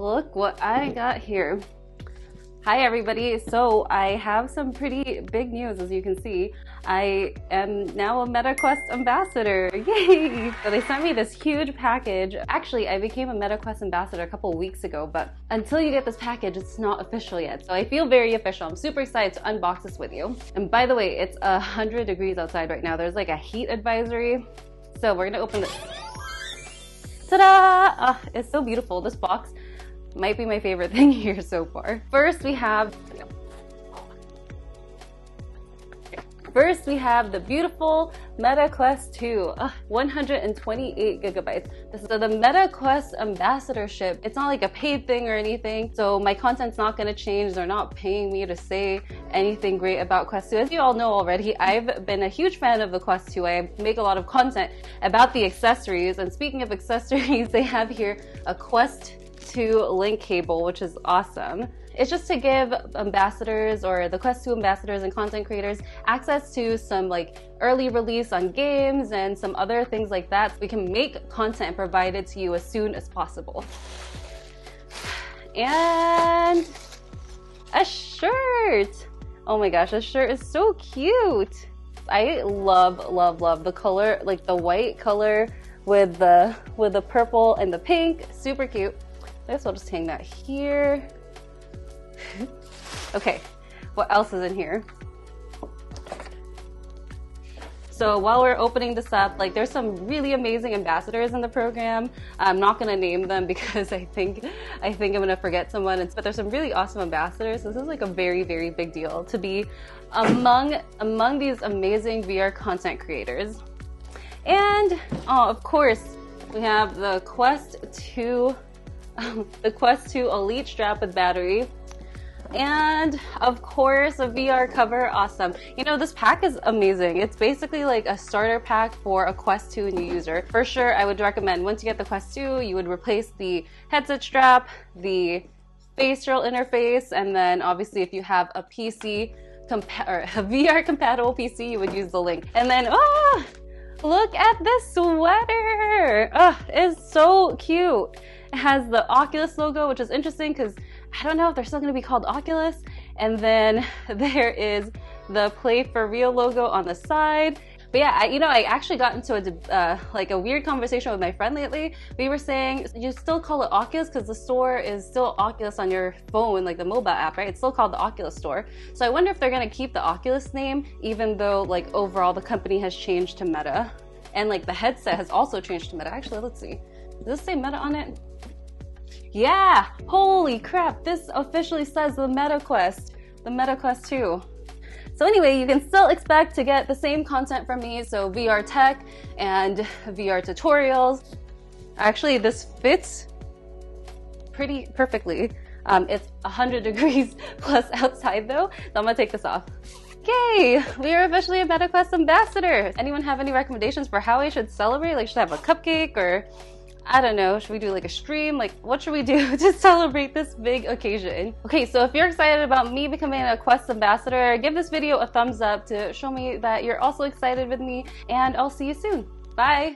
look what I got here. Hi everybody, so I have some pretty big news. As you can see, I am now a MetaQuest ambassador. Yay! So they sent me this huge package. Actually, I became a MetaQuest ambassador a couple weeks ago, but until you get this package, it's not official yet. So I feel very official. I'm super excited to unbox this with you. And by the way, it's 100 degrees outside right now. There's like a heat advisory. So we're gonna open this. Ta-da! It's so beautiful. This box might be my favorite thing here so far. First we have the beautiful MetaQuest 2, 128 gigabytes. This is the MetaQuest ambassadorship. It's not like a paid thing or anything, so my content's not gonna change. They're not paying me to say anything great about Quest 2. As you all know already, I've been a huge fan of the Quest 2. I make a lot of content about the accessories, and speaking of accessories, they have here a Quest 2 link cable, which is awesome. It's just to give ambassadors, or the Quest 2 ambassadors and content creators, access to some like early release on games and some other things like that, so we can make content provided to you as soon as possible. And a shirt. Oh my gosh, this shirt is so cute. I love the color, like the white color with the purple and the pink. Super cute. I guess I'll just hang that here. Okay, what else is in here? So while we're opening this up, like there's some really amazing ambassadors in the program. I'm not gonna name them because I think I'm gonna forget someone. But there's some really awesome ambassadors. This is like a very big deal to be among these amazing VR content creators. And of course, we have the Quest 2. The Quest 2 Elite strap with battery, and of course a VR cover. Awesome. You know, this pack is amazing. It's basically like a starter pack for a Quest 2 new user. For sure, I would recommend once you get the Quest 2, you would replace the headset strap, the facial interface, and then obviously if you have a PC or a VR compatible PC, you would use the link. And then look at this sweater. It's so cute. It has the Oculus logo, which is interesting because I don't know if they're still going to be called Oculus. And then there is the Play for Real logo on the side. But yeah, I actually got into a weird conversation with my friend lately. We were saying you still call it Oculus because the store is still Oculus on your phone, like the mobile app, right? It's still called the Oculus store. So I wonder if they're going to keep the Oculus name, even though like overall the company has changed to Meta, and like the headset has also changed to Meta. Actually, let's see. Does this say Meta on it? Yeah! Holy crap! This officially says the MetaQuest 2. So anyway, you can still expect to get the same content from me, so VR tech and VR tutorials. Actually, this fits pretty perfectly. It's 100 degrees plus outside though, so I'm gonna take this off. Yay! We are officially a MetaQuest ambassador! Anyone have any recommendations for how I should celebrate? Like, should I have a cupcake, or I don't know, should we do like a stream? Like, what should we do to celebrate this big occasion? Okay, so if you're excited about me becoming a Quest ambassador, give this video a thumbs up to show me that you're also excited with me, and I'll see you soon. Bye!